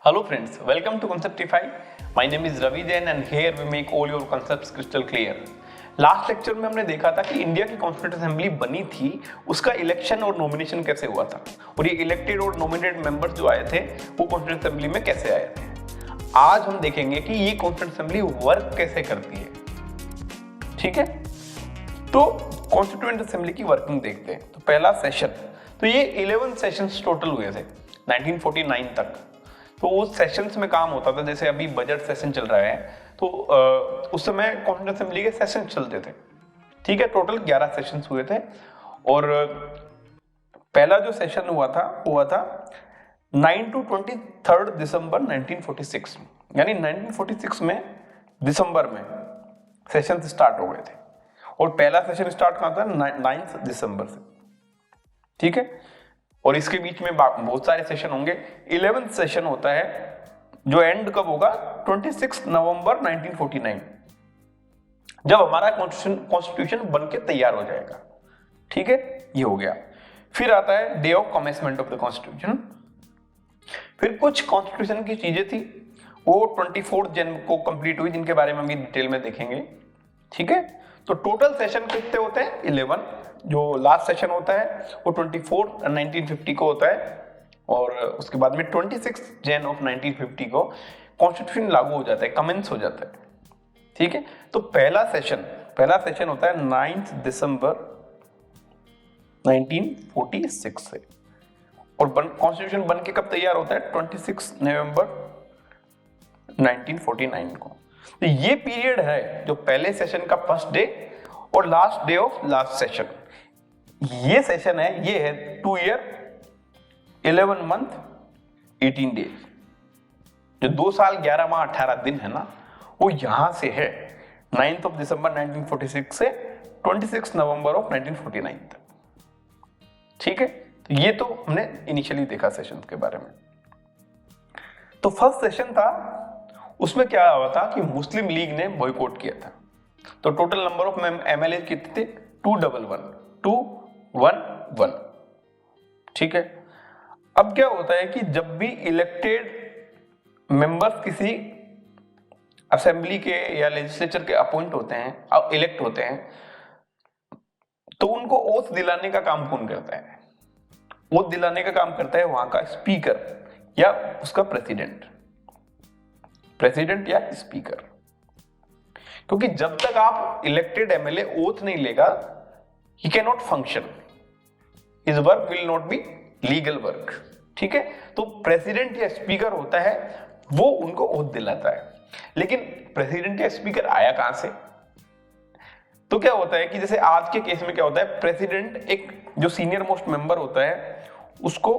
Hello friends, welcome to Conceptify. My name is Ravi Jain and here we make all your concepts crystal clear. Last lecture में हमने देखा था कि India की constituent assembly बनी थी, उसका इलेक्शन और नॉमिनेशन कैसे हुआ था और ये इलेक्टेड और नॉमिनेटेड मेंबर्स जो आए थे वो कॉन्स्टिट्यूंट असेंबली में कैसे आए थे। आज हम देखेंगे कि ये कॉन्स्टिट्यूंट असेंबली वर्क कैसे करती है। ठीक है, तो कॉन्स्टिट्यूएंट असेंबली की वर्किंग देखते हैं। तो पहला सेशन, तो ये 11 सेशंस टोटल हुए थे 1949 तक। तो उस सेशंस में काम होता था, जैसे अभी बजट सेशन चल रहा है तो उस समय कॉन्स्टिट्यूएंट असेंबली के सेशन चलते थे। ठीक है, टोटल 11 सेशंस हुए थे और पहला जो सेशन हुआ था 9 to 23 दिसंबर 1946, यानी 1946 में दिसंबर में सेशन स्टार्ट हो गए थे और पहला सेशन स्टार्ट कहाँ था 9 दिसंबर से। ठीक है, और इसके बीच में बहुत सारे सेशन होंगे। 11th सेशन होता है जो एंड कब होगा 26 नवंबर 1949, जब हमारा कॉन्स्टिट्यूशन बन के तैयार हो जाएगा। ठीक है, ये हो गया। फिर आता है day of commencement of the constitution. फिर कुछ कॉन्स्टिट्यूशन की चीजें थी वो 24 जनवरी को कंप्लीट हुई, जिनके बारे में हम डिटेल में देखेंगे। ठीक है, तो टोटल सेशन कितने होते हैं 11। जो लास्ट सेशन होता है वो 24 1950 को होता है और उसके बाद में 26 जन ऑफ 1950 को कॉन्स्टिट्यूशन लागू हो जाता है, कमेंस हो जाता है। ठीक है, तो पहला सेशन होता है 9 दिसंबर 1946 से और कॉन्स्टिट्यूशन बन के कब तैयार होता है 26 नवंबर 1949 को। तो ये पीरियड है जो पहले सेशन का फर्स्ट डे और last day of last session. ये सेशन है, ये है 2 ईयर 11 मंथ 18 डेज। जो 2 साल 11 माह 18 दिन है ना, वो यहां से है 9 दिसंबर 1946 से 26 नवंबर ऑफ 1949 तक। ठीक है, तो ये तो हमने इनिशियली देखा सेशन के बारे में। तो फर्स्ट सेशन था, उसमें क्या हुआ था कि मुस्लिम लीग ने बॉयकॉट किया था। तो टोटल नंबर ऑफ एमएलए कितने थे 211। ठीक है, अब क्या होता है कि जब भी इलेक्टेड मेंबर्स किसी असेंबली के या लेजिस्लेचर के अपॉइंट होते हैं, इलेक्ट होते हैं, तो उनको ओथ दिलाने का काम कौन करता है? ओथ दिलाने का काम करता है वहां का स्पीकर या उसका प्रेसिडेंट या स्पीकर। क्योंकि जब तक आप इलेक्टेड एमएलए ओथ नहीं लेगा, he can not function, his work will not be legal work. ठीक है, तो प्रेसिडेंट या स्पीकर होता है, वो उनको ओथ दिलाता है। लेकिन प्रेसिडेंट या स्पीकर आया कहां से? तो क्या होता है कि जैसे आज के केस में क्या होता है, प्रेसिडेंट एक जो सीनियर मोस्ट मेंबर होता है उसको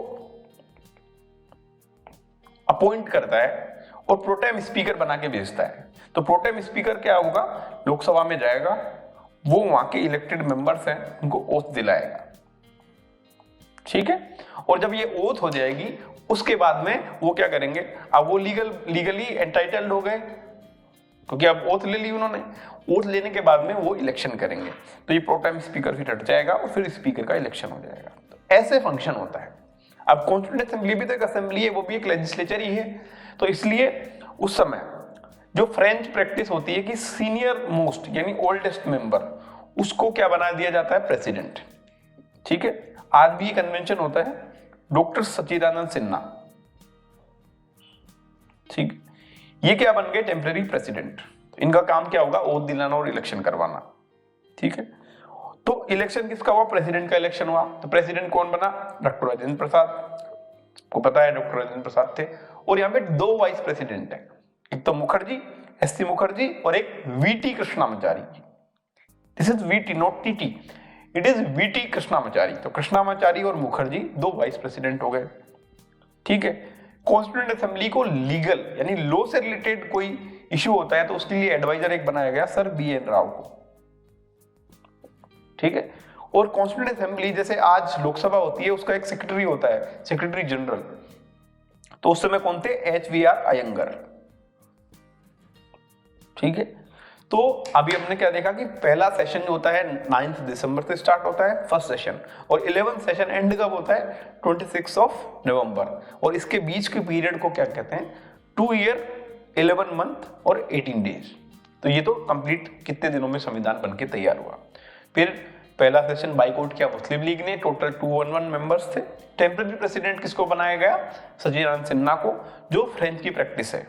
अपॉइंट करता है और प्रोटेम स्पीकर बना के भेजता है। तो प्रोटेम स्पीकर क्या होगा, लोकसभा में जाएगा, वो वहां के इलेक्टेड मेंबर्स हैं उनको ओथ दिलाएगा। ठीक है, और जब ये ओथ हो जाएगी उसके बाद में वो क्या करेंगे, अब वो लीगली एंटाइटल्ड हो गए क्योंकि अब ओथ ले ली उन्होंने। ओथ लेने के बाद में वो इलेक्शन करेंगे, तो ये प्रोटेम स्पीकर फिर हट जाएगा और फिर स्पीकर का इलेक्शन हो जाएगा। तो ऐसे फंक्शन होता है। अब कॉन्स्टिट्यूएंट असेंबली भी तो एक असेंबली है, वो भी एक लेजिस्लेचर ही है। तो इसलिए उस समय जो फ्रेंच प्रैक्टिस होती है कि सीनियर मोस्ट यानी ओल्डेस्ट मेंबर, उसको क्या बना दिया जाता है, प्रेसिडेंट। ठीक है, आज भी कन्वेंशन होता है, डॉक्टर सच्चिदानंद सिन्हा। ठीक, ये क्या बन गए, टेम्पररी प्रेसिडेंट। इनका काम क्या होगा, ओथ दिलाना और इलेक्शन करवाना। ठीक है, तो इलेक्शन किसका हुआ, प्रेसिडेंट का इलेक्शन हुआ। तो प्रेसिडेंट कौन बना, डॉक्टर राजेंद्र प्रसाद। को पता है डॉक्टर राजेंद्र प्रसाद थे। और यहाँ पे 2 वाइस प्रेसिडेंट है, एक तो मुखर्जी, एससी मुखर्जी, और एक VT Krishnamachari. This is VT not TT, it is VT Krishnamachari. तो कृष्णामाचारी और मुखर्जी 2 वाइस प्रेसिडेंट हो गए। ठीक है, कॉन्स्टिट्यूएंट असेंबली को लीगल यानी लॉ से रिलेटेड कोई इश्यू होता है तो उसके लिए एडवाइजर एक बनाया गया सर BN राव को। ठीक है, और कॉन्स्टिट्यूएंट असेंबली जैसे आज लोकसभा होती है, उसका एक सेक्रेटरी होता है, सेक्रेटरी जनरल। तो उस समय कौन थे, HVR अयंगर। ठीक है, तो अभी हमने क्या देखा कि पहला सेशन जो होता है 9 दिसंबर से स्टार्ट होता है फर्स्ट सेशन, और 11th सेशन एंड कब होता है 26 नवंबर, और इसके बीच के पीरियड को क्या कहते हैं 2 ईयर 11 मंथ और 18 डेज। तो ये तो कंप्लीट कितने दिनों में संविधान बनके तैयार हुआ। फिर पहला सेशन बाइकआउट किया मुस्लिम लीग ने, टोटल 211 मेंबर्स थे। टेम्पररी प्रेसिडेंट किसको बनाया गया, सचिदानंद सिन्हा को, जो फ्रेंच की प्रैक्टिस है।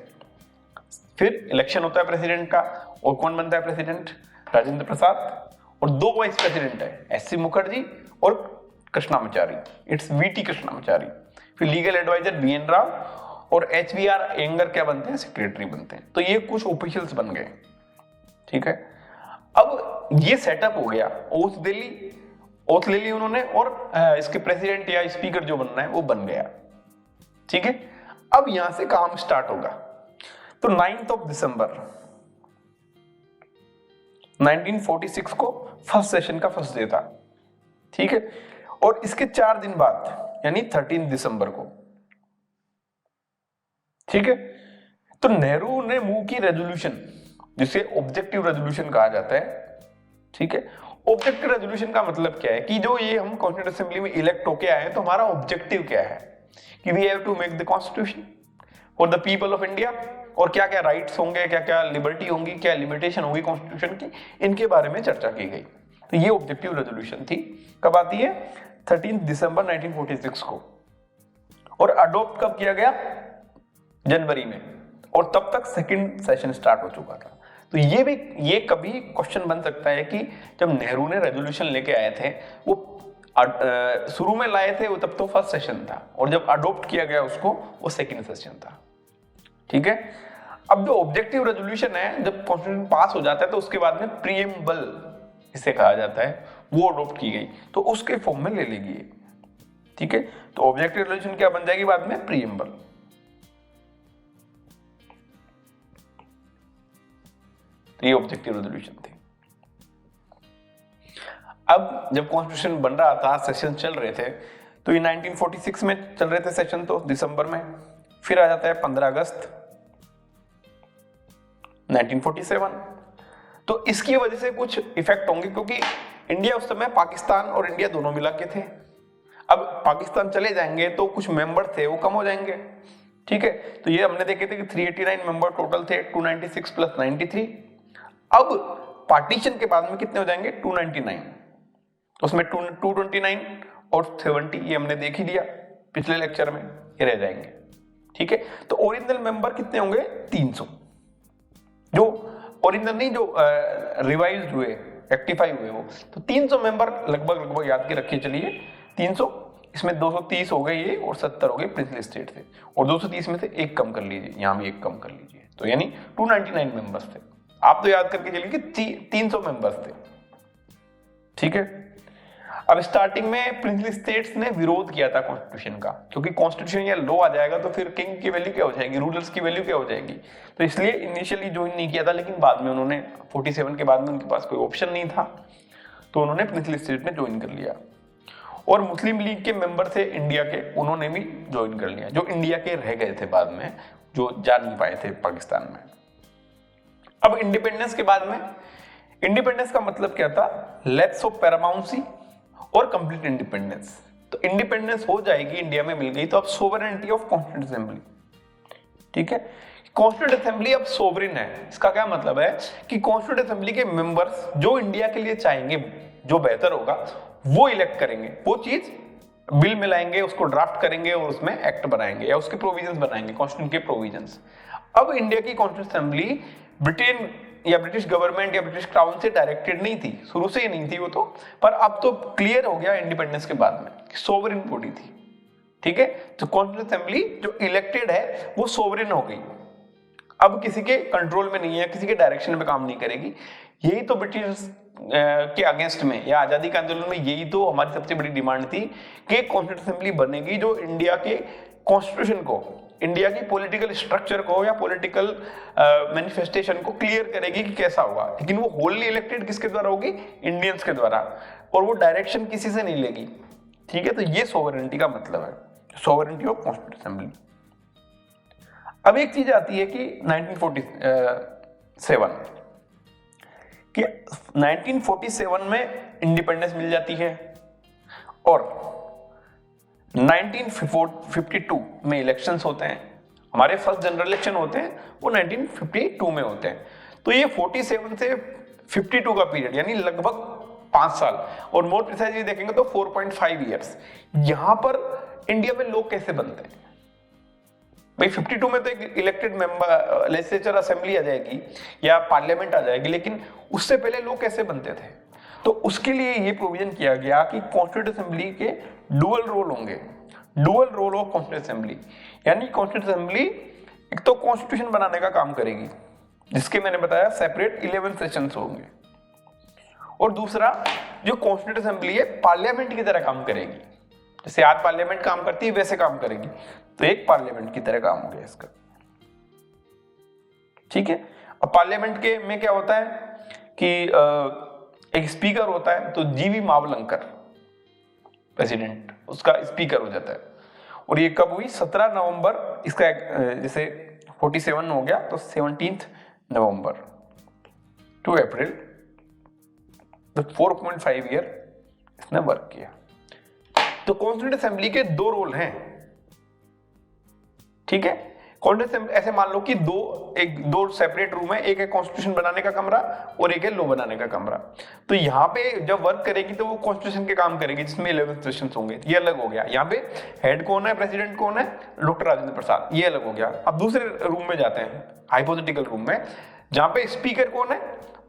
फिर इलेक्शन होता है प्रेसिडेंट का, और कौन बनता है प्रेसिडेंट, राजेंद्र प्रसाद, और 2 वाइस प्रेसिडेंट है, एस सी मुखर्जी और कृष्णामाचारी, इट्स वीटी कृष्णामाचारी। फिर legal adviser B N Rao और एच बी आर एंगर क्या बनते हैं, सेक्रेटरी बनते हैं। तो ये कुछ ऑफिशियल्स बन गए, ठीक है। अब ये सेटअप हो गया, ओथ ले ली उन्होंने, और इसके प्रेसिडेंट या स्पीकर जो बनना है वो बन गया, ठीक है। अब यहां से काम स्टार्ट होगा। तो 9 दिसंबर 1946 को फर्स्ट सेशन का फर्स्ट डे था, ठीक है। और इसके 4 दिन बाद यानी 13 दिसंबर को, ठीक है, तो नेहरू ने मूव की रेजोल्यूशन, जिसे ऑब्जेक्टिव रेजोल्यूशन कहा जाता है, ठीक है। ऑब्जेक्टिव रेजोल्यूशन का मतलब क्या है कि जो ये हम कॉन्स्टिट्यूंट असेंबली में इलेक्ट होके आए हैं, तो हमारा ऑब्जेक्टिव क्या है कि we have to make the constitution for the people of India, और क्या क्या राइट्स होंगे, क्या क्या लिबर्टी होंगी, क्या लिमिटेशन होगी कॉन्स्टिट्यूशन की, इनके बारे में चर्चा की गई। तो ये ऑब्जेक्टिव रेजोल्यूशन थी। कब आती है 13 दिसंबर 1946 को, और अडॉप्ट कब किया गया, जनवरी में, और तब तक सेकंड सेशन स्टार्ट हो चुका था। तो ये कभी क्वेश्चन बन सकता है कि जब नेहरू ने रेजोल्यूशन लेके आए थे, वो शुरू में लाए थे वो तब तो फर्स्ट सेशन था, और जब अडॉप्ट किया गया उसको वो सेकंड सेशन था, ठीक है। अब जो ऑब्जेक्टिव रेजोल्यूशन है, जब कॉन्स्टिट्यूशन पास हो जाता है तो उसके बाद में प्रीएम्बल इसे कहा जाता है, वो अडॉप्ट की गई, तो उसके फॉर्म में ले लेगी, ठीक है। तो ऑब्जेक्टिव रेजोल्यूशन क्या बन जाएगी बाद में, प्रीएम्बल। तो ये ऑब्जेक्टिव रेजोल्यूशन थी। अब जब कॉन्स्टिट्यूशन बन रहा था, सेशन चल रहे थे, तो ये 1946 में चल रहे थे सेशन, तो दिसंबर में। फिर आ जाता है 15 अगस्त 1947। तो इसकी वजह से कुछ इफेक्ट होंगे, क्योंकि इंडिया उस समय पाकिस्तान और इंडिया दोनों मिला के थे। अब पाकिस्तान चले जाएंगे तो कुछ मेंबर थे वो कम हो जाएंगे, ठीक है। तो ये हमने देखे थे कि 389 मेंबर टोटल थे, 296 प्लस 93। अब पार्टीशन के बाद में कितने हो जाएंगे, 299। उसमें 229 और 70 ये हमने देख ही लिया पिछले लेक्चर में, ये रह जाएंगे, ठीक है। तो ओरिजिनल मेंबर कितने होंगे, 300। जो ओरिजिनल नहीं, जो रिवाइज्ड हुए, रेक्टिफाई हुए वो, तो 300 मेंबर लगभग याद के रखिए चलिए, 300, इसमें 230 हो गए ये, और 70 हो गए प्रिंसली स्टेट से, और 230 में से एक कम कर लीजिए, यहां भी एक कम कर लीजिए, तो यानी 299 मेंबर्स थे। आप तो याद करके चलिए कि 300 मेंबर्स थे, ठीक है। अब स्टार्टिंग में प्रिंसली स्टेट्स ने विरोध किया था कॉन्स्टिट्यूशन का, क्योंकि कॉन्स्टिट्यूशन या लॉ आ जाएगा तो फिर किंग की वैल्यू क्या हो जाएगी, रूलर्स की वैल्यू क्या हो जाएगी, तो इसलिए इनिशियली ज्वाइन नहीं किया था। लेकिन बाद में उन्होंने 47 के बाद में उनके पास कोई ऑप्शन नहीं था, तो उन्होंने प्रिंसली स्टेट में ज्वाइन कर लिया। और मुस्लिम लीग के मेंबर थे इंडिया के, उन्होंने भी ज्वाइन कर लिया, जो इंडिया के रह गए थे बाद में, जो जा नहीं पाए थे पाकिस्तान में। अब इंडिपेंडेंस के बाद में, इंडिपेंडेंस का मतलब क्या था, लैप्स ऑफ पैरामाउंसी और कंप्लीट इंडिपेंडेंस। तो इंडिपेंडेंस हो जाएगी, इंडिया में मिल गई, तो अब सोवरेनिटी ऑफ कॉन्स्टिट्यूंट असेंबली, ठीक है। कॉन्स्टिट्यूंट असेंबली अब सोवरेन है। इसका क्या मतलब है कि कॉन्स्टिट्यूंट असेंबली के मेंबर्स जो इंडिया के लिए चाहेंगे, जो बेहतर होगा वो इलेक्ट करेंगे, वो चीज बिल में लाएंगे, उसको ड्राफ्ट करेंगे और उसमें एक्ट बनाएंगे या उसके प्रोविजंस बनाएंगे, कॉन्स्टिट्यूशन के प्रोविजंस। अब इंडिया की कॉन्स्टिट्यूंट असेंबली ब्रिटेन या ब्रिटिश गवर्नमेंट या ब्रिटिश क्राउन से डायरेक्टेड नहीं थी, शुरू से ही नहीं थी वो तो, पर अब तो क्लियर हो गया इंडिपेंडेंस के बाद में, सोवरेन बॉडी थी, ठीक है। तो कॉन्स्टिट्यूंट असेंबली जो इलेक्टेड है वो सोवरेन हो गई, अब किसी के कंट्रोल में नहीं है, किसी के डायरेक्शन में काम नहीं करेगी। यही तो ब्रिटिश के अगेंस्ट में या आजादी के आंदोलन में यही तो हमारी सबसे बड़ी डिमांड थी कि कॉन्स्टिट्यूंट असेंबली बनेगी जो इंडिया के कॉन्स्टिट्यूशन को, इंडिया की पॉलिटिकल स्ट्रक्चर को या पॉलिटिकल मैनिफेस्टेशन को क्लियर करेगी कि कैसा होगा। लेकिन वो होलली इलेक्टेड किसके द्वारा होगी, इंडियंस के द्वारा, और वो डायरेक्शन किसी से नहीं लेगी, ठीक है। तो ये सोवरेनिटी का मतलब है, सोवरेनिटी ऑफ कॉन्स्टिट्यूंट असेंबली। अब एक चीज आती है कि 1947 कि 1947 में इंडिपेंडेंस मिल जाती है और 1952 में इलेक्शंस होते हैं, हमारे फर्स्ट जनरल इलेक्शन होते हैं वो 1952 में होते हैं। तो ये 47 से 52 का पीरियड यानी लगभग 5 साल, और मोर प्रिसाइजली देखेंगे तो 4.5 इयर्स। यहां पर इंडिया में लोग कैसे बनते हैं भाई? 52 में तो एक इलेक्टेड मेंबर लेजिस्लेचर असेंबली आ जाएगी या पार्लियामेंट आ जाएगी, लेकिन उससे पहले लोग कैसे बनते थे? तो उसके लिए ये प्रोविजन किया गया कि कॉन्स्टिट्यूंट असेंबली के डुअल रोल होंगे, dual role of constituent assembly. यानी कॉन्स्टिट्यूंट असेंबली एक तो कॉन्स्टिट्यूशन बनाने का काम करेगी, जिसके मैंने बताया सेपरेट 11 सेशंस होंगे, और दूसरा जो कॉन्स्टिट्यूंट असेंबली है पार्लियामेंट की तरह काम करेगी, जैसे आज पार्लियामेंट काम करती है वैसे काम करेगी। तो एक पार्लियामेंट की तरह काम हो गया इसका, ठीक है। अब पार्लियामेंट के में क्या होता है कि एक स्पीकर होता है, तो जीवी मावलंकर प्रेसिडेंट उसका स्पीकर हो जाता है। और ये कब हुई? 17 नवंबर, इसका जैसे 47 हो गया तो 17 नवंबर टू अप्रैल, तो 4.5 ईयर इसने वर्क किया। तो कॉन्स्टिट्यूंट असेंबली के 2 रोल हैं, ठीक है। कॉन्स्टिट्यूंट ऐसे मान लो कि दो सेपरेट रूम है, एक है कॉन्स्टिट्यूशन बनाने का कमरा और एक है लॉ बनाने का कमरा। तो यहाँ पे जब वर्क करेगी तो वो कॉन्स्टिट्यूशन के काम करेगी, जिसमें 11 सेशंस होंगे, ये अलग हो गया। यहाँ पे हेड कौन है, प्रेसिडेंट कौन है? डॉक्टर राजेंद्र प्रसाद, ये अलग हो गया। अब दूसरे रूम में जाते हैं, हाइपोथेटिकल रूम में, जहां पे स्पीकर कौन है?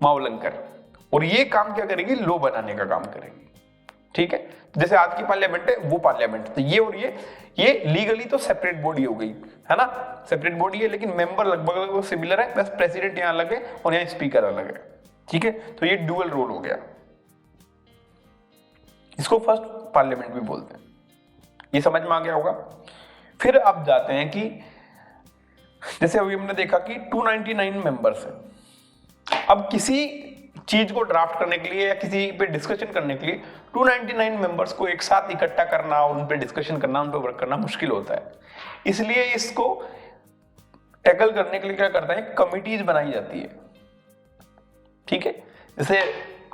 मावलंकर, और ये काम क्या करेगी? लॉ बनाने का काम करेगी, ठीक है। जैसे आज की पार्लियामेंट है वो पार्लियामेंट, तो ये और ये लीगली तो सेपरेट बॉडी हो गई है ना, सेपरेट बॉडी है, लेकिन मेंबर लगभग सिमिलर है, बस प्रेसिडेंट यहाँ अलग है और यहाँ स्पीकर अलग है, ठीक है। तो ये डुअल रोल हो गया, इसको फर्स्ट पार्लियामेंट भी बोलते हैं। ये समझ में आ गया होगा। फिर अब जाते हैं कि जैसे अभी हमने देखा कि 299 मेंबर्स है। अब किसी चीज को ड्राफ्ट करने के लिए या किसी पे डिस्कशन करने के लिए 299 मेंबर्स को एक साथ इकट्ठा करना और उन पे डिस्कशन करना, उन पे वर्क करना मुश्किल होता है। इसलिए इसको टैकल करने के लिए क्या करते हैं? कमिटीज बनाई जाती है, ठीक है। जैसे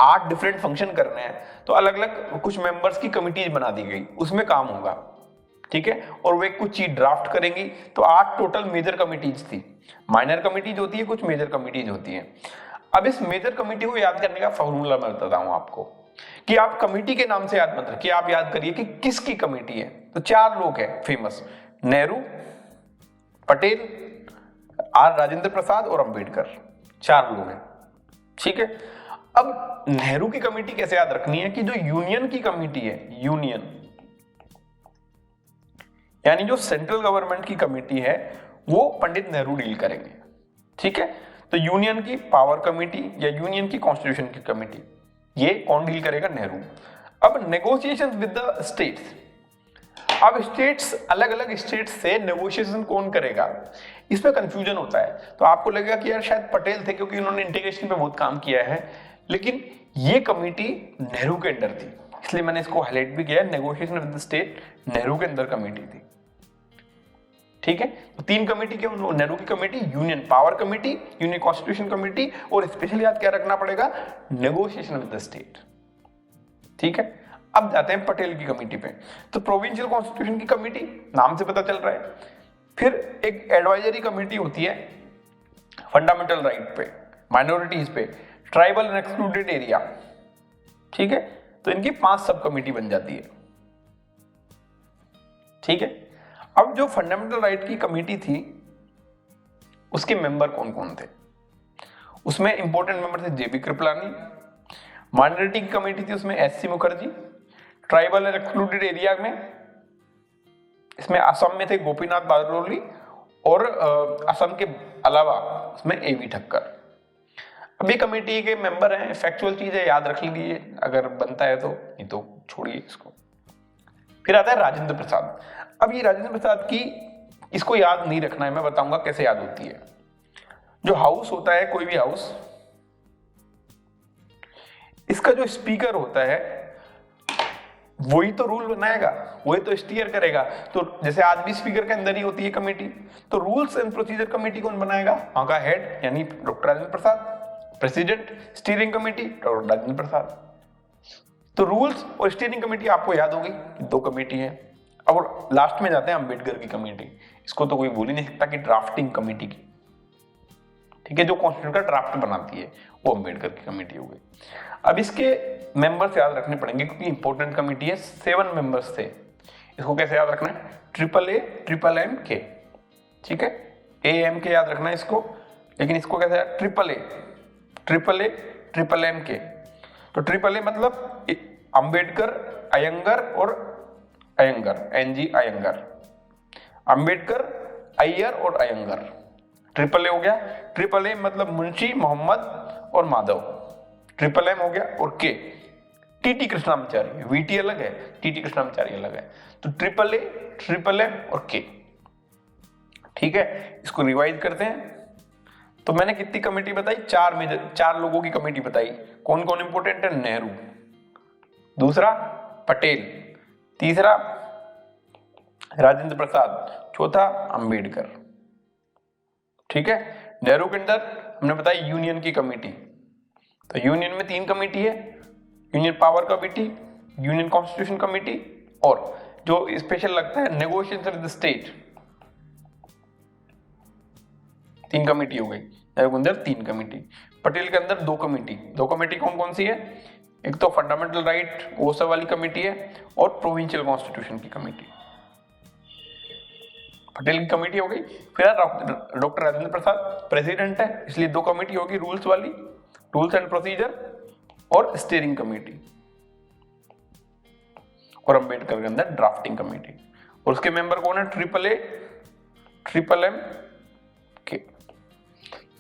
8 डिफरेंट फंक्शन करने हैं तो अलग अलग कुछ मेंबर्स की कमिटीज बना दी गई, उसमें काम होगा, ठीक है। और वे कुछ चीज ड्राफ्ट करेंगी। तो 8 टोटल मेजर कमिटीज थी, माइनर कमिटीज होती है, कुछ मेजर कमिटीज होती है। अब इस मेजर कमिटी को याद करने का फॉर्मूला मैं बताता हूं आपको, कि आप कमिटी के नाम से याद मत रखिए, आप याद करिए कि किसकी कमिटी है। तो 4 लोग हैं फेमस, नेहरू, पटेल, आर राजेंद्र प्रसाद और अंबेडकर, 4 लोग हैं, ठीक है। अब नेहरू की कमिटी कैसे याद रखनी है कि जो यूनियन की कमिटी है, यूनियन यानी जो सेंट्रल गवर्नमेंट की कमिटी है, वो पंडित नेहरू डील करेंगे, ठीक है। तो यूनियन की पावर कमेटी या यूनियन की कॉन्स्टिट्यूशन की कमेटी, ये कौन डील करेगा? नेहरू। अब नेगोशिएशन विद द स्टेट्स, अब स्टेट्स, अलग अलग स्टेट्स से नेगोशिएशन कौन करेगा, इसमें कंफ्यूजन होता है। तो आपको लगेगा कि यार शायद पटेल थे क्योंकि उन्होंने इंटीग्रेशन पे बहुत काम किया है, लेकिन ये कमेटी नेहरू के अंडर थी, इसलिए मैंने इसको हाईलाइट भी किया है। Negotiation with the state Nehru के अंदर कमेटी थी, ठीक है। तो 3 कमेटी के, नेहरू की committee, union power committee, union constitution committee, और स्पेशली याद क्या रखना पड़ेगा? नेगोशिएशन विद द स्टेट, ठीक है। अब जाते हैं पटेल की कमेटी पे। तो प्रोविंशियल कॉन्स्टिट्यूशन की कमेटी, नाम से पता चल रहा है। फिर एक एडवाइजरी कमेटी होती है फंडामेंटल राइट पे, माइनॉरिटीज पे, ट्राइबल एंड एक्सक्लूडेड एरिया, ठीक है। तो इनकी 5 सब कमेटी बन जाती है, ठीक है। अब जो फंडामेंटल राइट की कमेटी थी उसके मेंबर कौन कौन थे? उसमें इंपॉर्टेंट मेंबर थे जेबी कृपलानी। माइनॉरिटी की कमेटी थी, उसमें SC Mukherjee. Tribal and excluded area में, इसमें असम में थे गोपीनाथ बारदोली, और असम के अलावा उसमें एवी ठक्कर। अभी कमेटी के मेंबर हैं, फैक्चुअल चीज है, याद रख लीजिए अगर बनता है तो, नहीं तो छोड़िए इसको। फिर आता है राजेंद्र प्रसाद। अब ये राजेंद्र प्रसाद की, इसको याद नहीं रखना है, मैं बताऊंगा कैसे याद होती है। जो हाउस होता है, कोई भी हाउस, इसका जो स्पीकर होता है वही तो रूल बनाएगा, वही तो स्टीयर करेगा। तो जैसे आज भी स्पीकर के अंदर ही होती है कमेटी, तो रूल्स एंड प्रोसीजर कमेटी कौन बनाएगा? वहां का हेड यानी doctor Rajendra Prasad, president, steering committee doctor Rajendra Prasad. तो रूल्स और स्टीयरिंग कमेटी आपको याद होगी, दो कमेटी है। अब लास्ट में जाते हैं अंबेडकर की कमेटी। इसको तो कोई भूल ही नहीं सकता कि ड्राफ्टिंग कमेटी की, ठीक है, जो कॉन्स्टिट्यूशन का ड्राफ्ट बनाती है वो अंबेडकर की कमेटी हो गई। अब इसके मेंबर्स याद रखने पड़ेंगे क्योंकि इंपॉर्टेंट कमेटी है, 7 मेंबर्स थे। इसको कैसे याद रखना है, ट्रिपल ए ट्रिपल एम के, ठीक है, ए एम के याद रखना है इसको, लेकिन इसको कैसे ट्रिपल ए ट्रिपल एम के। तो ट्रिपल ए मतलब अंबेडकर, अयंगर और अयंगर, एनजी अयंगर, अंबेडकर, अय्यर और अयंगर, ट्रिपल ए हो गया। ट्रिपल ए मतलब मुंशी, मोहम्मद और माधव, ट्रिपल एम हो गया। और के टीटी कृष्णाचार्य, वीटी अलग है, टीटी कृष्णाचार्य अलग है। तो ट्रिपल ए, ट्रिपल एम और के, ठीक है। इसको रिवाइज करते हैं। तो मैंने कितनी कमेटी बताई, 4 लोगों की कमेटी बताई। कौन कौन इंपोर्टेंट है, नेहरू, दूसरा पटेल, तीसरा राजेंद्र प्रसाद, चौथा अंबेडकर, ठीक है। नेहरू के अंदर हमने बताई यूनियन की कमेटी। तो यूनियन में 3 कमेटी है, union power committee, union constitution committee, और जो स्पेशल लगता है negotiation with the state, 3 committee हो गई। नेहरू के अंदर 3 कमेटी, पटेल के अंदर 2 कमेटी। 2 कमेटी कौन कौन सी है, एक तो फंडामेंटल राइट वो सब वाली कमेटी है, और प्रोविंशियल कॉन्स्टिट्यूशन की कमेटी, पटेल की कमेटी हो गई। फिर डॉक्टर राजेंद्र प्रसाद प्रेसिडेंट है, इसलिए 2 कमेटी होगी, रूल्स वाली, रूल्स एंड प्रोसीजर, और स्टीयरिंग कमेटी, और अंबेडकर के अंदर ड्राफ्टिंग कमेटी। और उसके मेंबर कौन है, ट्रिपल ए ट्रिपल एम के।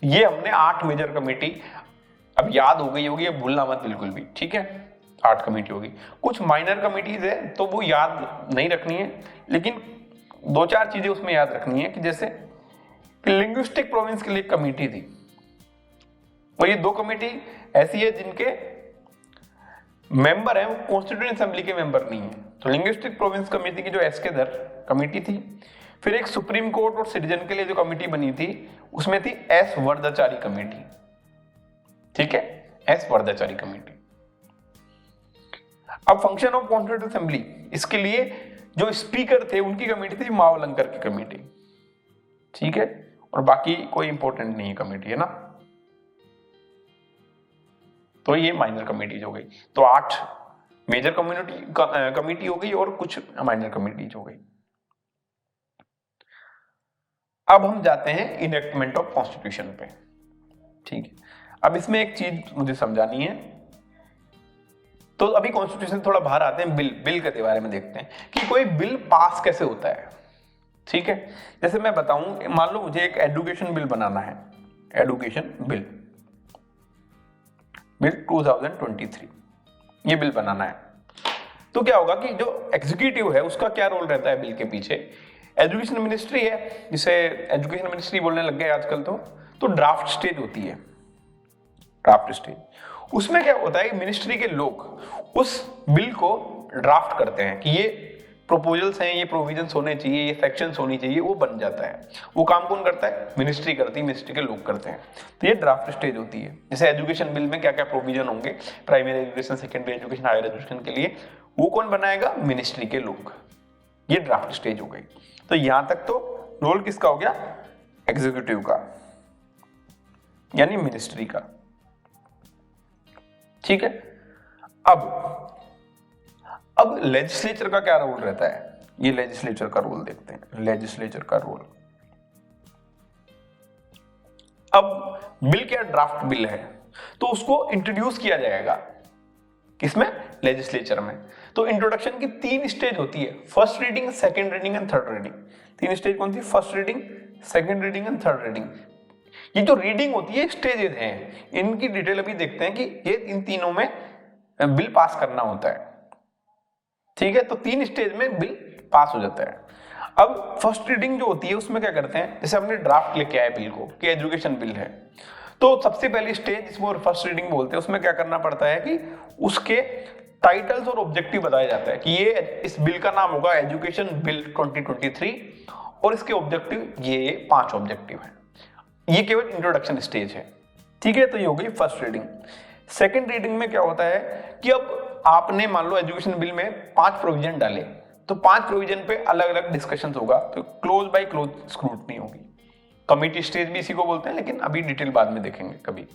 ये हमने 8 मेजर कमेटी अब याद हो गई होगी, अब भूलना मत बिल्कुल भी, ठीक है। 8 कमेटी होगी। कुछ माइनर कमेटीज है तो वो याद नहीं रखनी है, लेकिन 2-4 चीजें उसमें याद रखनी है कि जैसे लिंग्विस्टिक प्रोविंस के लिए कमेटी थी, और ये 2 कमेटी ऐसी है जिनके मेंबर है वो कॉन्स्टिट्यूएंट असेंबली के मेंबर नहीं है। तो लिंग्विस्टिक प्रोविंस कमेटी की जो एसके दर कमेटी थी, फिर एक सुप्रीम कोर्ट और सिटीजन के लिए जो कमेटी बनी थी उसमें थी एस वर्दाचारी कमेटी, ठीक है, एस वर्दाचारी कमेटी। अब फंक्शन ऑफ कॉन्स्टिट्यूएंट असेंबली, इसके लिए जो स्पीकर थे उनकी कमेटी थी मावलंकर की कमेटी, ठीक है, और बाकी कोई इंपॉर्टेंट नहीं है कमेटी, है ना। तो ये माइनर कमेटीज हो गई। तो 8 मेजर कमेटी हो गई और कुछ माइनर कमेटीज हो गई। अब हम जाते हैं इनेक्टमेंट ऑफ कॉन्स्टिट्यूशन पे, ठीक है। अब इसमें एक चीज मुझे समझानी है। तो अभी कॉन्स्टिट्यूशन थोड़ा बाहर आते हैं, बिल के बारे में देखते हैं कि कोई बिल पास कैसे होता है, ठीक है। जैसे मैं बताऊं, मान लो मुझे एक एजुकेशन बिल बनाना है, एजुकेशन बिल 2023, ये बिल बनाना है। तो क्या होगा कि जो एग्जीक्यूटिव है उसका क्या रोल रहता है बिल के पीछे, एजुकेशन मिनिस्ट्री है, जिसे एजुकेशन मिनिस्ट्री बोलने लग गए आजकल। तो ड्राफ्ट स्टेज होती है, ड्राफ्ट स्टेज, उसमें क्या होता है, मिनिस्ट्री के लोग उस बिल को ड्राफ्ट करते हैं कि ये प्रोपोजल्स हैं, ये प्रोविजंस होने चाहिए, ये सेक्शंस होनी चाहिए, वो बन जाता है। वो काम कौन करता है, मिनिस्ट्री करती है, मिनिस्ट्री के लोग करते हैं। तो ये ड्राफ्ट स्टेज होती है। जैसे एजुकेशन बिल में क्या क्या प्रोविजन होंगे, primary education, secondary education, higher education के लिए, वो कौन बनाएगा, मिनिस्ट्री के लोग। ये ड्राफ्ट स्टेज हो गई। तो यहां तक तो रोल किसका हो गया, एग्जीक्यूटिव का, यानी मिनिस्ट्री का, ठीक है। अब लेजिस्लेचर का क्या रोल रहता है, ये लेजिस्लेचर का रोल देखते हैं। लेजिस्लेचर का रोल, अब बिल क्या ड्राफ्ट बिल है तो उसको इंट्रोड्यूस किया जाएगा किसमें, लेजिस्लेचर में। तो इंट्रोडक्शन की 3 स्टेज होती है, first reading, second reading and third reading. 3 stage कौन सी, first reading, second reading and third reading. ये जो रीडिंग होती है स्टेजेस हैं, इनकी डिटेल अभी देखते हैं कि ये इन तीनों में बिल पास करना होता है, ठीक है। तो 3 स्टेज में बिल पास हो जाता है। अब फर्स्ट रीडिंग जो होती है उसमें क्या करते हैं, जैसे हमने ड्राफ्ट लेके आए बिल को कि एजुकेशन बिल है, तो सबसे पहली स्टेज जिसको फर्स्ट रीडिंग बोलते हैं, उसमें क्या करना पड़ता है कि उसके टाइटल्स और ऑब्जेक्टिव बताया जाता है कि ये इस बिल का नाम होगा एजुकेशन बिल 2023 और इसके ऑब्जेक्टिव ये 5 ऑब्जेक्टिव हैं। ये केवल इंट्रोडक्शन स्टेज है, ठीक है, तो ये हो गई फर्स्ट रीडिंग। सेकंड रीडिंग में क्या होता है कि अब आपने मान लो एजुकेशन बिल में 5 प्रोविजन डाले, तो 5 प्रोविजन पे अलग अलग डिस्कशन होगा, तो क्लोज बाय क्लोज स्क्रूटनी होगी। कमिटी स्टेज भी इसी को बोलते हैं, लेकिन अभी डिटेल बाद में देखेंगे कभी।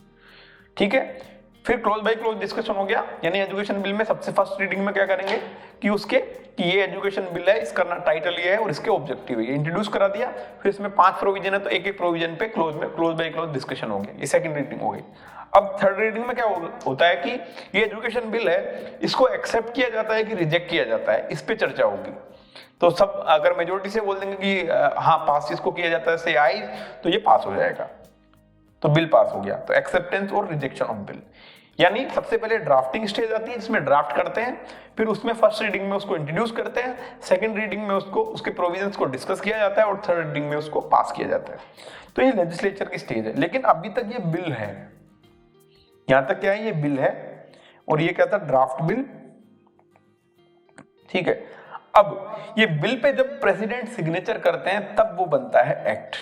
ठीक है, फिर क्लोज बाय क्लोज डिस्कशन हो गया, यानी एजुकेशन बिल में सबसे फर्स्ट रीडिंग में क्या करेंगे कि उसके कि ये एजुकेशन बिल है, इसका टाइटल ये है और इसके ऑब्जेक्टिव है, इंट्रोड्यूस करा दिया। फिर इसमें 5 प्रोविजन है, तो एक एक प्रोविजन पे क्लोज बाय क्लोज डिस्कशन हो गया, ये सेकंड रीडिंग हो गई। अब थर्ड रीडिंग में क्या होता है कि ये एजुकेशन बिल है, इसको एक्सेप्ट किया जाता है कि रिजेक्ट किया जाता है, इस पे चर्चा होगी। तो सब अगर मेजोरिटी से बोल देंगे कि हाँ पास इसको किया जाता है से आई, तो ये पास हो जाएगा, तो बिल पास हो गया। तो एक्सेप्टेंस और रिजेक्शन ऑफ बिल, यानी सबसे पहले ड्राफ्टिंग स्टेज आती है जिसमें ड्राफ्ट करते हैं, फिर उसमें फर्स्ट रीडिंग में उसको इंट्रोड्यूस करते हैं, सेकंड रीडिंग में उसको उसके प्रोविजंस को डिस्कस किया जाता है और थर्ड रीडिंग में उसको पास किया जाता है। तो ये लेजिस्लेचर की स्टेज है, लेकिन अभी तक ये बिल है, यहां तक क्या है, ये बिल है और ये क्या था, ड्राफ्ट बिल। ठीक है, अब ये बिल पे जब प्रेसिडेंट सिग्नेचर करते हैं तब वो बनता है एक्ट।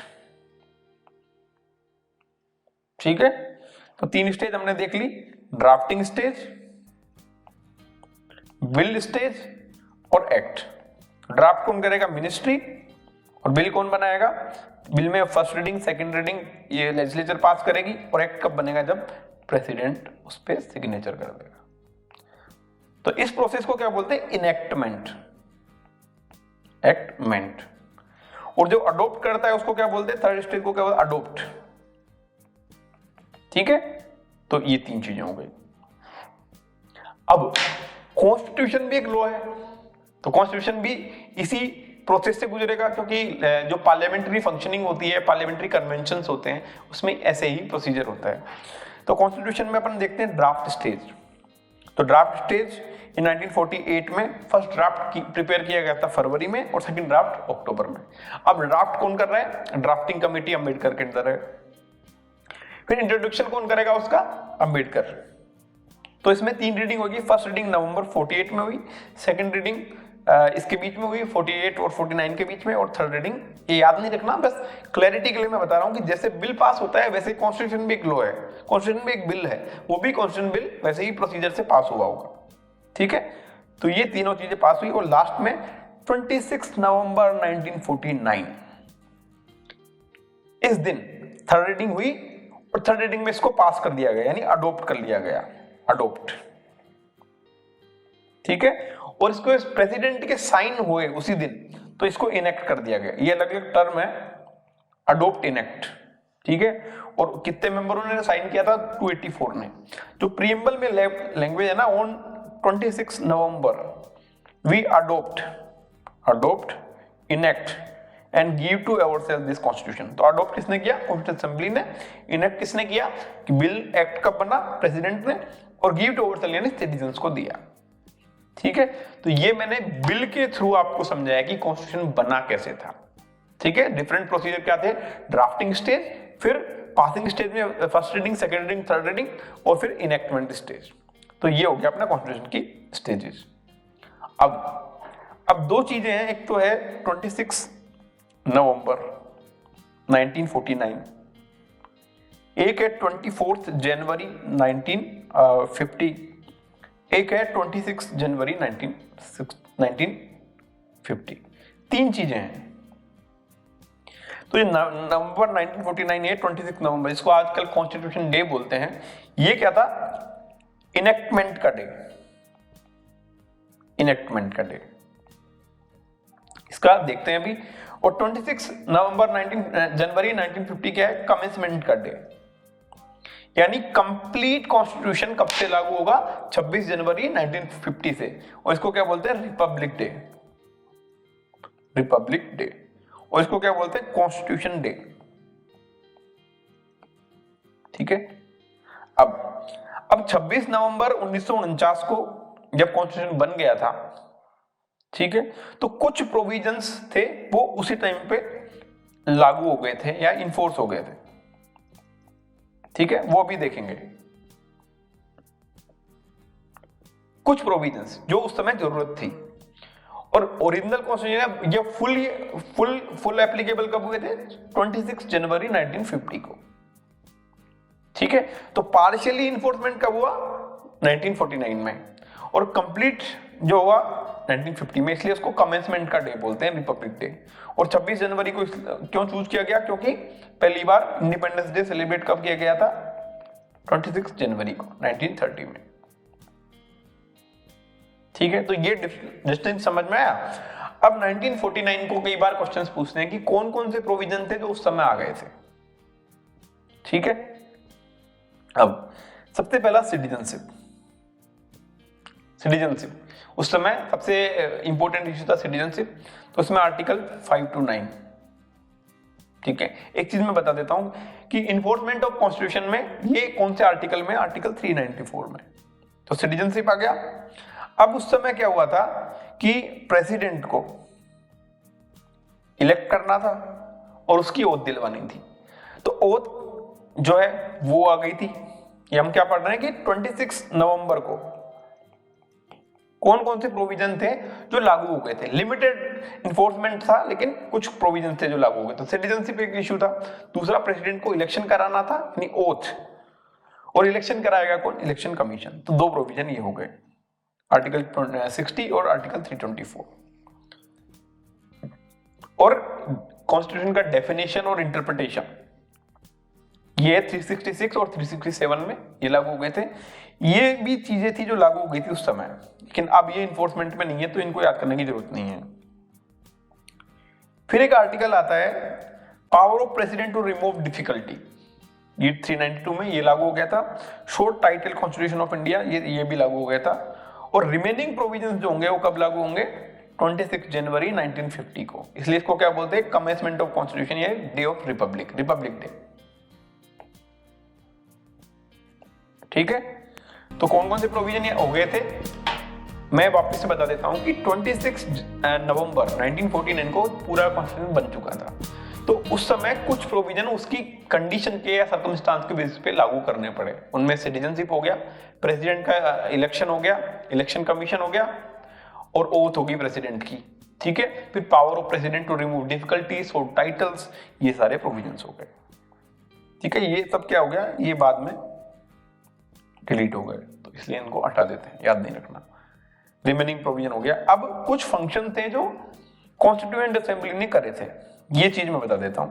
ठीक है, तो 3 स्टेज हमने देख ली, ड्राफ्टिंग स्टेज, बिल स्टेज और एक्ट। ड्राफ्ट कौन करेगा, मिनिस्ट्री, और बिल कौन बनाएगा, बिल में फर्स्ट रीडिंग सेकंड रीडिंग ये लेजिस्लेचर पास करेगी, और एक्ट कब बनेगा, जब प्रेसिडेंट उस पर सिग्नेचर कर देगा। तो इस प्रोसेस को क्या बोलते हैं, इनेक्टमेंट, एक्टमेंट। और जो अडोप्ट करता है उसको क्या बोलते हैं, थर्ड स्टेज को क्या बोलते हैं, अडोप्ट। ठीक है, तो ये 3 चीजें हो गई। अब कॉन्स्टिट्यूशन भी एक लॉ है, तो कॉन्स्टिट्यूशन भी इसी प्रोसेस से गुजरेगा, क्योंकि जो पार्लियामेंट्री फंक्शनिंग होती है, पार्लियामेंट्री कन्वेंशंस होते हैं, उसमें ऐसे ही प्रोसीजर होता है। तो कॉन्स्टिट्यूशन में अपन देखते हैं ड्राफ्ट स्टेज। तो ड्राफ्ट स्टेज इन 1948 में फर्स्ट ड्राफ्ट प्रिपेयर किया गया था फरवरी में, और सेकंड ड्राफ्ट अक्टूबर में। अब ड्राफ्ट कौन कर रहा है, ड्राफ्टिंग कमेटी अम्बेडकर के अंदर है। फिर इंट्रोडक्शन कौन करेगा उसका, अम्बेडकर। तो इसमें 3 रीडिंग होगी, फर्स्ट रीडिंग नवंबर 48 में हुई, सेकंड रीडिंग इसके बीच में हुई 48 और 49 के बीच में, और थर्ड रीडिंग ये याद नहीं रखना, बस क्लैरिटी के लिए मैं बता रहा हूं कि जैसे बिल पास होता है वैसे कॉन्स्टिट्यूशन भी एक लॉ है, कॉन्स्टिट्यूशन भी एक बिल है, वो भी कॉन्स्टिट्यूशन बिल वैसे ही प्रोसीजर से पास हुआ होगा। ठीक है, तो ये तीनों चीजें पास हुई, और लास्ट में 26 नवंबर 1949 इस दिन थर्ड रीडिंग हुई, और थर्ड रीडिंग में इसको पास कर दिया गया, यानी अडोप्ट कर लिया गया, अडोप्ट। ठीक है, और इसको इस प्रेसिडेंट के साइन हुए उसी दिन, तो इसको इनेक्ट कर दिया गया। ये अलग अलग टर्म है, अडोप्ट, इनेक्ट। ठीक है, और कितने मेंबरों ने साइन किया था, 284 ने। जो प्रीएम्बल में लैंग्वेज है ना, on 26 November we adopt, enact and give to ourselves this constitution. तो अडॉप्ट किसने किया, कॉन्स्टिट्यूशन असेंबली ने। इनेक्ट किसने किया, कि बिल एक्ट कब बना, प्रेसिडेंट ने। और गिव टू अवरसेल्फ यानी सिटीजंस को दिया। ठीक है, तो ये मैंने बिल के थ्रू आपको समझाया कि कॉन्स्टिट्यूशन बना कैसे था। ठीक है, डिफरेंट प्रोसीजर क्या थे, ड्राफ्टिंग स्टेज, फिर पासिंग स्टेज में first reading, second reading, third reading, और फिर इनेक्टमेंट स्टेज। तो ये हो गया अपना कॉन्स्टिट्यूशन की स्टेजेस। अब 2 चीजें हैं, एक तो है 26 नवंबर 1949, एक है 24 जनवरी 1950, एक है 26 जनवरी 1950। 3 चीजें हैं। तो ये नवंबर 1949 है, 26 नवंबर, इसको आजकल कॉन्स्टिट्यूशन डे बोलते हैं। ये क्या था, इनेक्टमेंट का डे, इनेक्टमेंट का डे। इसका देखते हैं अभी। और 26 नवंबर जनवरी 1950 क्या है, कमेंसमेंट का डे, यानी कंप्लीट कॉन्स्टिट्यूशन कब से लागू होगा, 26 जनवरी 1950 से। और इसको क्या बोलते हैं, रिपब्लिक डे, रिपब्लिक डे। और इसको क्या बोलते हैं, कॉन्स्टिट्यूशन डे। ठीक है, अब 26 नवंबर 1949 को जब कॉन्स्टिट्यूशन बन गया था, ठीक है, तो कुछ प्रोविजंस थे वो उसी टाइम पे लागू हो गए थे या इन्फोर्स हो गए थे। ठीक है, वो भी देखेंगे। कुछ प्रोविजंस जो उस समय जरूरत थी, और ओरिजिनल कॉन्स्टिट्यूशन ये फुल एप्लीकेबल कब हुए थे, 26 जनवरी 1950 को। ठीक है, तो पार्शियली इन्फोर्समेंट कब हुआ? 1949 में, और कंप्लीट जो हुआ 1950 में, इसलिए उसको कमेंसमेंट का डे बोलते हैं, रिपब्लिक डे। और 26 जनवरी को क्यों चूज किया गया? क्योंकि पहली बार इंडिपेंडेंस डे सेलिब्रेट कब किया गया था? 26 जनवरी को 1930 में। ठीक है, तो ये डिस्टेंस समझ में आया। अब 1949 को कई बार क्वेश्चंस पूछते हैं कि कौन कौन से प्रोविजन थे जो उस समय आ गए थे। ठीक है, अब सबसे पहला सिटीजनशिप। उस समय सबसे इंपॉर्टेंट इश्यू था सिटीजनशिप, तो उसमें आर्टिकल 5 to 9। ठीक है, एक चीज मैं बता देता हूं कि इन्फोर्समेंट ऑफ कॉन्स्टिट्यूशन में ये कौन से आर्टिकल में? आर्टिकल 394 में। तो सिटीजनशिप आ गया। अब उस समय क्या हुआ था कि प्रेसिडेंट को इलेक्ट करना था और उसकी ओथ दिलवानी थी। तो ओथ जो है वो आ गई थी। ये हम क्या पढ़ रहे हैं कि 26 नवंबर को कौन कौन से प्रोविजन थे जो लागू हो गए थे। लिमिटेड इन्फोर्समेंट था, लेकिन कुछ प्रोविजन थे जो लागू हो गए। तो सिटीजनशिप एक इश्यू था। दूसरा, प्रेसिडेंट को इलेक्शन कराना था, यानी ओथ, और इलेक्शन कराएगा कौन? Election commission. तो दो प्रोविजन ये हो गए, आर्टिकल 60 और आर्टिकल 324। और कॉन्स्टिट्यूशन का डेफिनेशन और इंटरप्रिटेशन ये 366 और 367 में ये लागू हो गए थे। ये भी चीजें थी जो लागू हो गई थी उस समय, लेकिन अब ये इन्फोर्समेंट में नहीं है, तो इनको याद करने की जरूरत नहीं है। फिर एक आर्टिकल आता है, power of president to remove difficulty. ये 392 में ये लागू हो गया था। Short title constitution of India, ये भी लागू हो गया था। और रिमेनिंग प्रोविजंस जो होंगे वो कब लागू होंगे? 26 जनवरी 1950 को। इसलिए इसको क्या बोलते हैं? कमेंसमेंट ऑफ कॉन्स्टिट्यूशन, ये डे ऑफ रिपब्लिक डे। ठीक है, तो कौन कौन से प्रोविजन ये हो गए थे मैं वापस से बता देता हूं कि 26 नवंबर 1949 को पूरा कॉन्स्टिट्यूशन बन चुका था। तो उस समय कुछ प्रोविजन उसकी कंडीशन के या सर्कमस्टांस के बेसिस पे लागू करने पड़े। उनमें सिटीजनशिप हो गया, प्रेसिडेंट का इलेक्शन हो गया, इलेक्शन कमीशन हो गया, और ओथ होगी प्रेसिडेंट की। ठीक है, फिर power of president to remove difficulties और टाइटल्स, ये सारे प्रोविजंस हो गए। ठीक है, ये सब क्या हो गया? ये बाद में डिलीट हो गए, तो इसलिए इनको हटा देते हैं, याद नहीं रखना। रिमेनिंग प्रोविजन हो गया। अब कुछ फंक्शन थे जो कॉन्स्टिट्यूएंट असेंबली ने करे थे, ये चीज मैं बता देता हूं।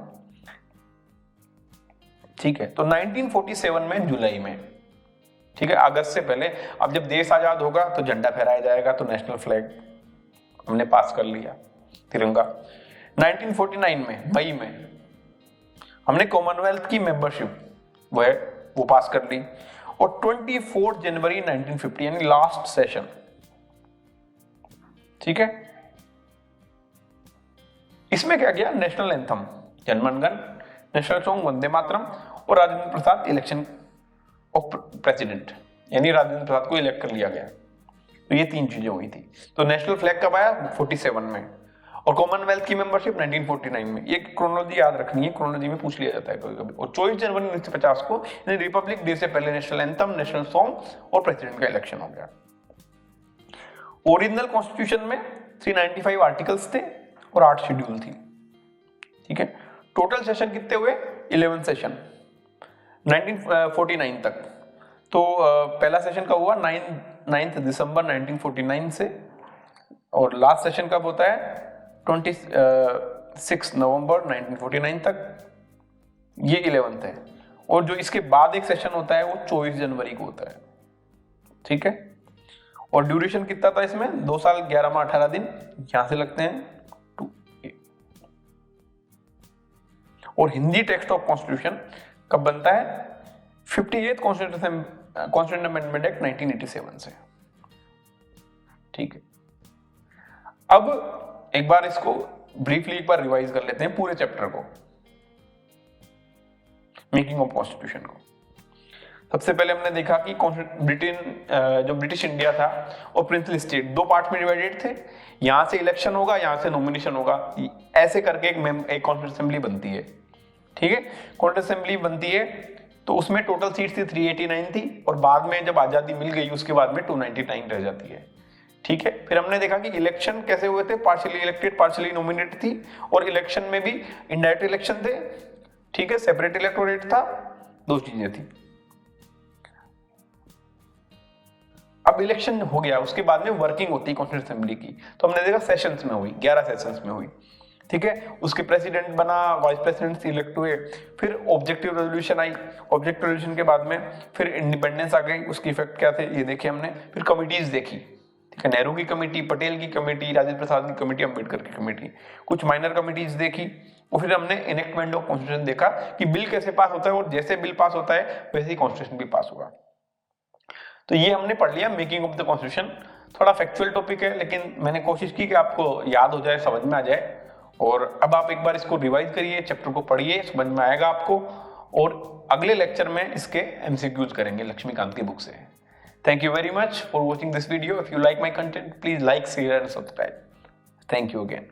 ठीक है, तो 1947 में जुलाई में, ठीक है, अगस्त से पहले, अब जब देश आजाद होगा तो झंडा फहराया जाएगा, तो नेशनल फ्लैग हमने पास कर लिया, तिरंगा। 1949 में मई में हमने कॉमनवेल्थ की मेंबरशिप वो पास कर ली। और 24 जनवरी 1950 यानी लास्ट सेशन, ठीक है, इसमें क्या किया? नेशनल एंथम, जनगण मन, नेशनल सॉन्ग वंदे मातरम, और Rajendra Prasad election of president, यानी राजेंद्र प्रसाद को इलेक्ट कर लिया गया। तो ये तीन चीजें हुई थी। तो नेशनल फ्लैग कब आया? 47 में, और कॉमनवेल्थ की मेंबरशिप 1949 में। ये क्रोनोलॉजी याद रखनी है, क्रोनोलॉजी में पूछ लिया जाता है कभी कभी। और 24 जनवरी 1950 को रिपब्लिक डे से पहले नेशनल एंथम, नेशनल सॉन्ग और प्रेसिडेंट का इलेक्शन हो गया। ओरिजिनल कॉन्स्टिट्यूशन में 395 आर्टिकल्स थे और 8 शेड्यूल थी। ठीक है, टोटल सेशन कितने हुए? 11 सेशन 1949 तक। तो पहला सेशन कब हुआ? 9 दिसंबर 1949 से, और लास्ट सेशन कब होता है? 26 नवंबर 1949 तक, ये 11th है। और जो इसके बाद एक सेशन होता है वो 24 जनवरी को होता है। ठीक है, और ड्यूरेशन कितना था इसमें? 2 साल 11 माह 18 दिन, यहां से लगते हैं 2। और हिंदी टेक्स्ट ऑफ कॉन्स्टिट्यूशन कब बनता है? 58th कॉन्स्टिट्यूशन अमेंडमेंट एक्ट 1987 से। ठीक है, अब एक बार इसको ब्रीफली एक बार रिवाइज कर लेते हैं पूरे चैप्टर को, मेकिंग ऑफ कॉन्स्टिट्यूशन को। सबसे पहले हमने देखा कि जो ब्रिटिश इंडिया था और प्रिंसली स्टेट दो पार्ट में डिवाइडेड थे। यहां से इलेक्शन होगा, यहां से नॉमिनेशन होगा, ऐसे करके एक कॉन्स्टिट्यूंट असेंबली बनती है। ठीक है, कॉन्स्टिट्यूंट असेंबली बनती है तो उसमें टोटल सीट थी 389 थी, और बाद में जब आजादी मिल गई उसके बाद में 299 रह जाती है। ठीक है, फिर हमने देखा कि इलेक्शन कैसे हुए थे, पार्शियली इलेक्टेड, पार्शियली नॉमिनेटेड थी, और इलेक्शन में भी इनडायरेक्ट इलेक्शन थे। ठीक है, सेपरेट इलेक्टोरेट था, दो चीजें थी। अब इलेक्शन हो गया, उसके बाद में वर्किंग होती है कॉन्स्टिट्यूंट असेंबली की, तो हमने देखा सेशंस में हुई, 11 सेशंस में हुई, ठीक है। उसके प्रेसिडेंट बना, वाइस प्रेसिडेंट सिलेक्ट हुए, फिर ऑब्जेक्टिव रेजोल्यूशन आई, ऑब्जेक्टिव रेजोल्यूशन के बाद में फिर इंडिपेंडेंस आ गई, उसकी इफेक्ट क्या थे ये देखे हमने। फिर कमिटीज देखी, ठीक है, नेहरू की कमेटी, पटेल की कमेटी, राजेंद्र प्रसाद की कमेटी, अम्बेडकर की कमेटी, कुछ माइनर कमिटीज देखी, और फिर हमने इनेक्टमेंट ऑफ कॉन्स्टिट्यूशन देखा कि बिल कैसे पास होता है, और जैसे बिल पास होता है वैसे ही कॉन्स्टिट्यूशन भी पास होगा। तो ये हमने पढ़ लिया मेकिंग ऑफ द कॉन्स्टिट्यूशन। थोड़ा फैक्चुअल टॉपिक है, लेकिन मैंने कोशिश की कि आपको याद हो जाए, समझ में आ जाए। और अब आप एक बार इसको रिवाइज करिए, चैप्टर को पढ़िए, समझ में आएगा आपको। और अगले लेक्चर में इसके एमसीक्यूज करेंगे लक्ष्मीकांत की बुक से। Thank you very much for watching this video. If you like my content, please like, share and subscribe. Thank you again.